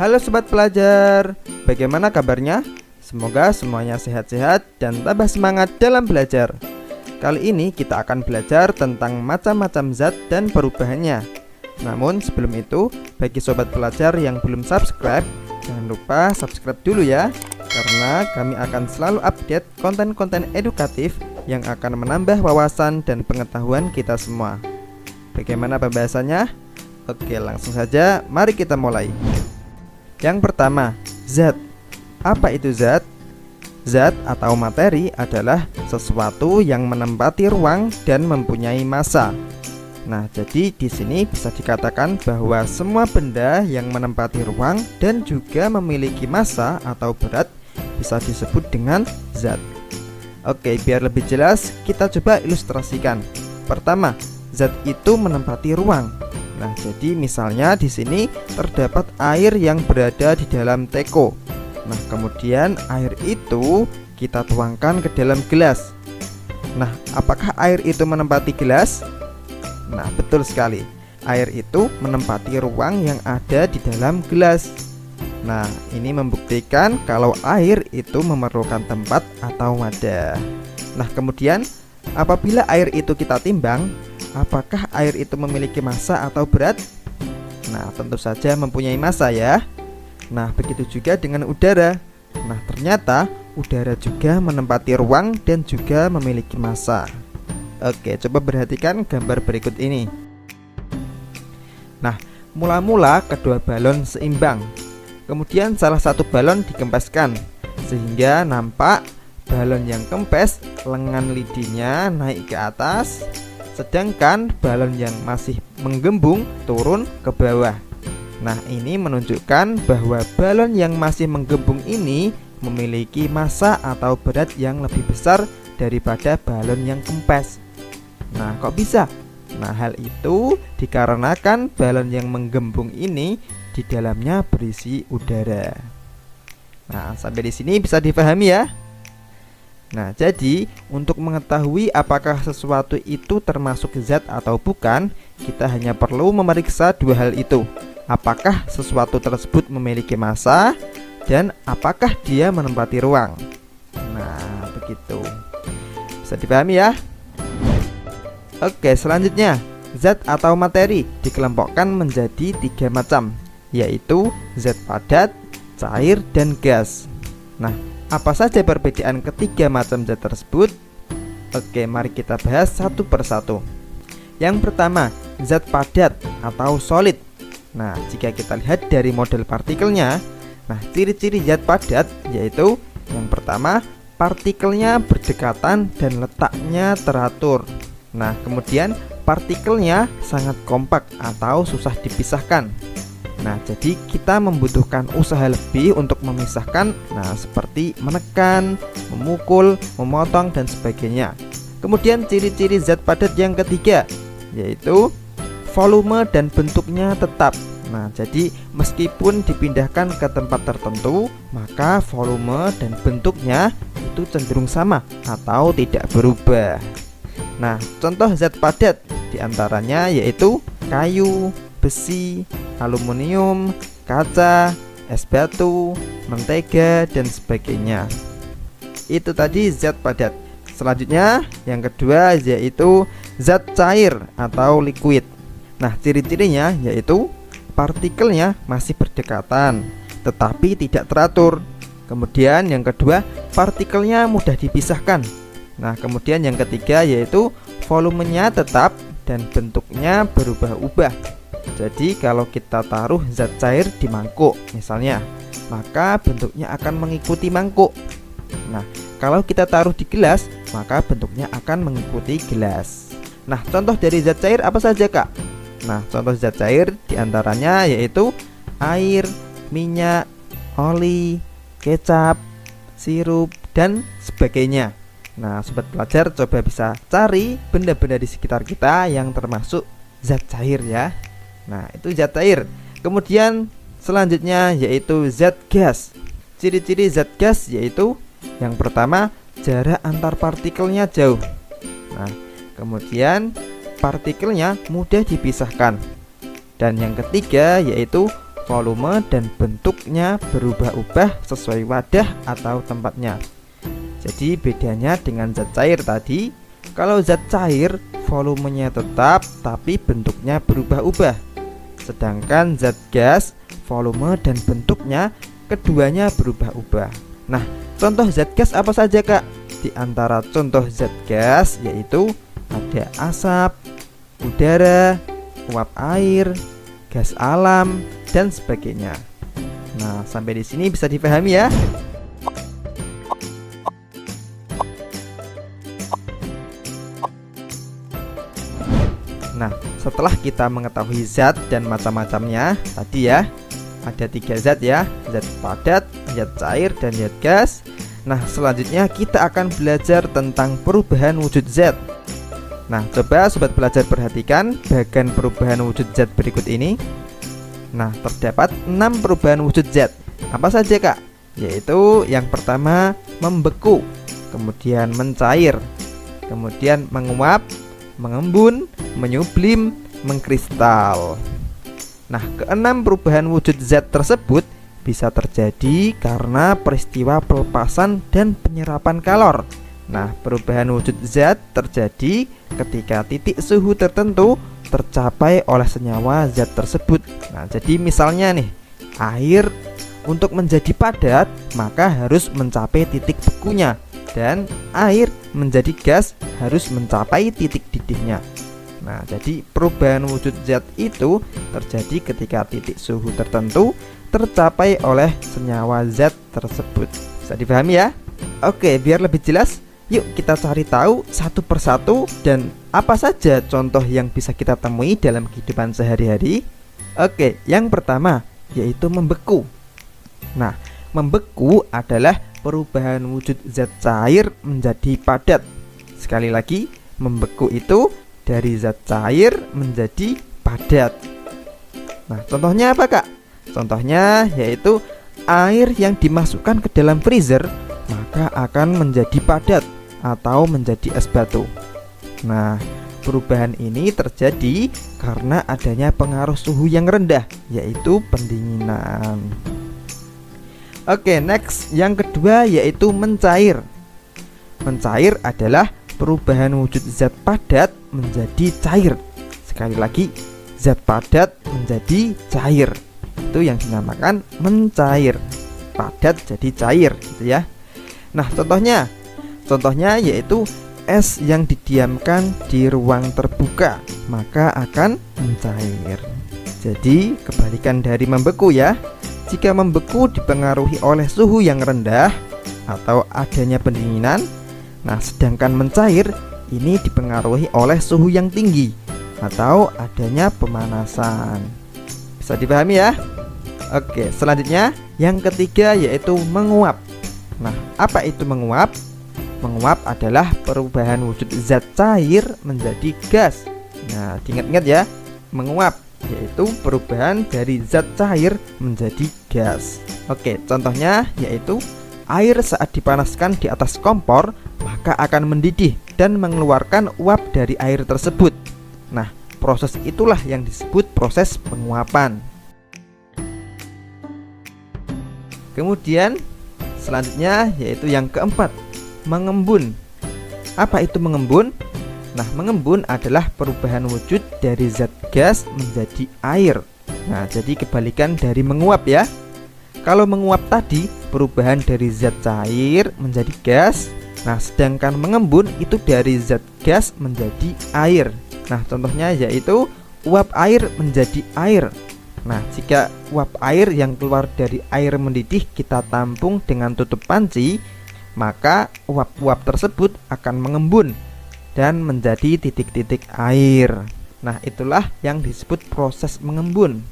Halo sobat pelajar, bagaimana kabarnya? Semoga semuanya sehat-sehat dan tambah semangat dalam belajar. Kali ini kita akan belajar tentang macam-macam zat dan perubahannya. Namun sebelum itu, bagi sobat pelajar yang belum subscribe, jangan lupa subscribe dulu ya, karena kami akan selalu update konten-konten edukatif yang akan menambah wawasan dan pengetahuan kita semua. Bagaimana pembahasannya? Oke, langsung saja, mari kita mulai. Yang pertama, zat. Apa itu zat? Zat atau materi adalah sesuatu yang menempati ruang dan mempunyai massa. Nah, jadi di sini bisa dikatakan bahwa semua benda yang menempati ruang dan juga memiliki massa atau berat bisa disebut dengan zat. Oke, biar lebih jelas, kita coba ilustrasikan. Pertama, zat itu menempati ruang. Nah, jadi misalnya di sini terdapat air yang berada di dalam teko. Nah, kemudian air itu kita tuangkan ke dalam gelas. Nah, apakah air itu menempati gelas? Nah, betul sekali. Air itu menempati ruang yang ada di dalam gelas. Nah, ini membuktikan kalau air itu memerlukan tempat atau wadah. Nah, kemudian apabila air itu kita timbang, apakah air itu memiliki massa atau berat? Nah, tentu saja mempunyai massa ya. Nah, begitu juga dengan udara. Nah, ternyata udara juga menempati ruang dan juga memiliki massa. Oke, coba perhatikan gambar berikut ini. Nah, mula-mula kedua balon seimbang. Kemudian salah satu balon dikempeskan, sehingga nampak balon yang kempes lengan lidinya naik ke atas, sedangkan balon yang masih menggembung turun ke bawah. Nah, ini menunjukkan bahwa balon yang masih menggembung ini memiliki massa atau berat yang lebih besar daripada balon yang kempes. Nah, kok bisa? Nah, hal itu dikarenakan balon yang menggembung ini di dalamnya berisi udara. Nah, sampai di sini bisa dipahami ya? Nah, jadi untuk mengetahui apakah sesuatu itu termasuk zat atau bukan, kita hanya perlu memeriksa dua hal itu. Apakah sesuatu tersebut memiliki massa dan apakah dia menempati ruang. Nah, begitu. Bisa dipahami ya? Oke, selanjutnya, zat atau materi dikelompokkan menjadi 3 macam, yaitu zat padat, cair, dan gas. Nah, apa saja perbedaan ketiga macam zat tersebut? Oke, mari kita bahas satu persatu. Yang pertama, zat padat atau solid. Nah, jika kita lihat dari model partikelnya, nah, ciri-ciri zat padat yaitu yang pertama, partikelnya berdekatan dan letaknya teratur. Nah, kemudian partikelnya sangat kompak atau susah dipisahkan. Nah, jadi kita membutuhkan usaha lebih untuk memisahkan, nah, seperti menekan, memukul, memotong, dan sebagainya. Kemudian ciri-ciri zat padat yang ketiga yaitu volume dan bentuknya tetap. Nah, jadi meskipun dipindahkan ke tempat tertentu, maka volume dan bentuknya itu cenderung sama atau tidak berubah. Nah, contoh zat padat diantaranya yaitu kayu, besi, aluminium, kaca, es batu, mentega, dan sebagainya. Itu tadi zat padat. Selanjutnya yang kedua yaitu zat cair atau liquid. Nah, ciri-cirinya yaitu partikelnya masih berdekatan tetapi tidak teratur. Kemudian yang kedua, partikelnya mudah dipisahkan. Nah, kemudian yang ketiga yaitu volumenya tetap dan bentuknya berubah-ubah. Jadi kalau kita taruh zat cair di mangkuk misalnya, maka bentuknya akan mengikuti mangkuk. Nah, kalau kita taruh di gelas, maka bentuknya akan mengikuti gelas. Nah, contoh dari zat cair apa saja, Kak? Nah, contoh zat cair diantaranya yaitu air, minyak, oli, kecap, sirup, dan sebagainya. Nah, sobat pelajar coba bisa cari benda-benda di sekitar kita yang termasuk zat cair ya. Nah, itu zat cair. Kemudian selanjutnya yaitu zat gas. Ciri-ciri zat gas yaitu yang pertama, jarak antar partikelnya jauh. Nah, kemudian partikelnya mudah dipisahkan. Dan yang ketiga yaitu volume dan bentuknya berubah-ubah sesuai wadah atau tempatnya. Jadi bedanya dengan zat cair tadi, kalau zat cair volumenya tetap tapi bentuknya berubah-ubah. Sedangkan zat gas, volume dan bentuknya keduanya berubah-ubah. Nah, contoh zat gas apa saja, Kak? Di antara contoh zat gas yaitu ada asap, udara, uap air, gas alam, dan sebagainya. Nah, sampai di sini bisa dipahami ya. Nah, setelah kita mengetahui zat dan macam-macamnya tadi ya, ada 3 zat ya, zat padat, zat cair, dan zat gas. Nah, selanjutnya kita akan belajar tentang perubahan wujud zat. Nah, coba sobat belajar perhatikan bagian perubahan wujud zat berikut ini. Nah, terdapat 6 perubahan wujud zat. Apa saja, Kak? Yaitu yang pertama membeku, kemudian mencair, kemudian menguap, mengembun, menyublim, mengkristal. Nah, keenam perubahan wujud zat tersebut bisa terjadi karena peristiwa pelepasan dan penyerapan kalor. Nah, perubahan wujud zat terjadi ketika titik suhu tertentu tercapai oleh senyawa zat tersebut. Nah, jadi misalnya nih, air untuk menjadi padat maka harus mencapai titik bekunya, dan air menjadi gas harus mencapai titik didihnya. Nah, jadi perubahan wujud zat itu terjadi ketika titik suhu tertentu tercapai oleh senyawa zat tersebut. Bisa dipahami ya? Oke, biar lebih jelas, yuk kita cari tahu satu persatu dan apa saja contoh yang bisa kita temui dalam kehidupan sehari-hari. Oke, yang pertama yaitu membeku. Nah, membeku adalah perubahan wujud zat cair menjadi padat. Sekali lagi, membeku itu dari zat cair menjadi padat. Nah, contohnya apa, Kak? Contohnya yaitu air yang dimasukkan ke dalam freezer maka akan menjadi padat atau menjadi es batu. Nah, perubahan ini terjadi karena adanya pengaruh suhu yang rendah, yaitu pendinginan. Oke, next, yang kedua yaitu mencair. Mencair adalah perubahan wujud zat padat menjadi cair. Sekali lagi, zat padat menjadi cair. Itu yang dinamakan mencair. Padat jadi cair gitu ya. Nah, contohnya yaitu es yang didiamkan di ruang terbuka maka akan mencair. Jadi kebalikan dari membeku ya. Jika membeku dipengaruhi oleh suhu yang rendah atau adanya pendinginan. Nah, sedangkan mencair ini dipengaruhi oleh suhu yang tinggi atau adanya pemanasan. Bisa dipahami ya? Oke, selanjutnya yang ketiga yaitu menguap. Nah, apa itu menguap? Menguap adalah perubahan wujud zat cair menjadi gas. Nah, diingat-ingat ya, menguap yaitu perubahan dari zat cair menjadi gas. Oke, contohnya yaitu air saat dipanaskan di atas kompor maka akan mendidih dan mengeluarkan uap dari air tersebut. Nah, proses itulah yang disebut proses penguapan. Kemudian selanjutnya yaitu yang keempat, mengembun. Apa itu mengembun? Nah, mengembun adalah perubahan wujud dari zat gas menjadi air. Nah, jadi kebalikan dari menguap ya. Kalau menguap tadi perubahan dari zat cair menjadi gas. Nah, sedangkan mengembun itu dari zat gas menjadi air. Nah, contohnya yaitu uap air menjadi air. Nah, jika uap air yang keluar dari air mendidih kita tampung dengan tutup panci, maka uap-uap tersebut akan mengembun dan menjadi titik-titik air. Nah, itulah yang disebut proses mengembun.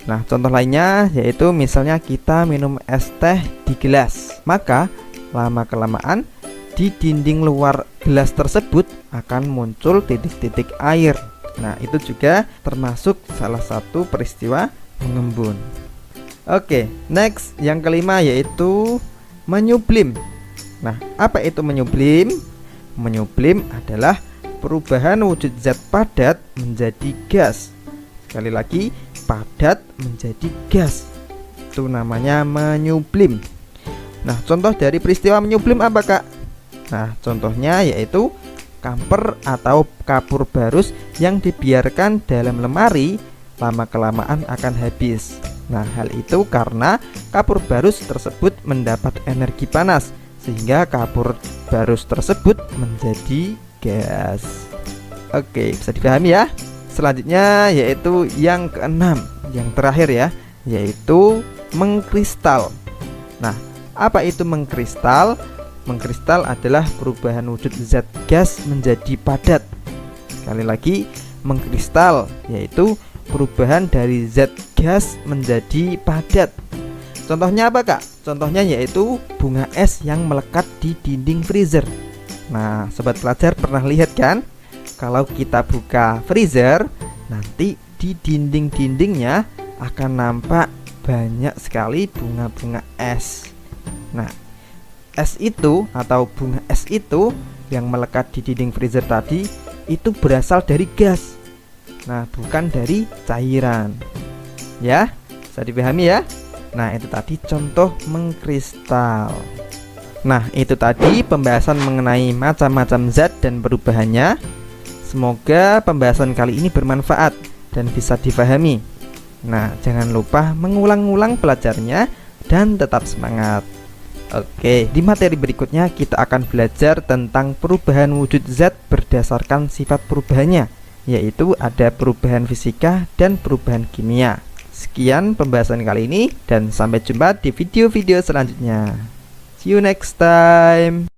Nah, contoh lainnya yaitu misalnya kita minum es teh di gelas, maka lama-kelamaan di dinding luar gelas tersebut akan muncul titik-titik air. Nah, itu juga termasuk salah satu peristiwa mengembun. Oke, next, yang kelima yaitu menyublim. Nah, apa itu menyublim? Menyublim adalah perubahan wujud zat padat menjadi gas. Sekali lagi, padat menjadi gas. Itu namanya menyublim. Nah, contoh dari peristiwa menyublim apa, Kak? Nah, contohnya yaitu kamper atau kapur barus yang dibiarkan dalam lemari lama-kelamaan akan habis. Nah, hal itu karena kapur barus tersebut mendapat energi panas sehingga kapur barus tersebut menjadi gas. Oke, bisa dipahami ya. Selanjutnya yaitu yang keenam, yang terakhir ya, yaitu mengkristal. Nah, apa itu mengkristal? Mengkristal adalah perubahan wujud zat gas menjadi padat. Sekali lagi, mengkristal yaitu perubahan dari zat gas menjadi padat. Contohnya apa, Kak? Contohnya yaitu bunga es yang melekat di dinding freezer. Nah, sobat pelajar pernah lihat kan? Kalau kita buka freezer, nanti di dinding-dindingnya akan nampak banyak sekali bunga-bunga es. Nah, es itu atau bunga es itu yang melekat di dinding freezer tadi itu berasal dari gas. Nah, bukan dari cairan. Ya, bisa dipahami ya? Nah, itu tadi contoh mengkristal. Nah, itu tadi pembahasan mengenai macam-macam zat dan perubahannya. Semoga pembahasan kali ini bermanfaat dan bisa difahami. Nah, jangan lupa mengulang-ulang pelajarnya dan tetap semangat. Oke, di materi berikutnya kita akan belajar tentang perubahan wujud zat berdasarkan sifat perubahannya, yaitu ada perubahan fisika dan perubahan kimia. Sekian pembahasan kali ini dan sampai jumpa di video-video selanjutnya. See you next time.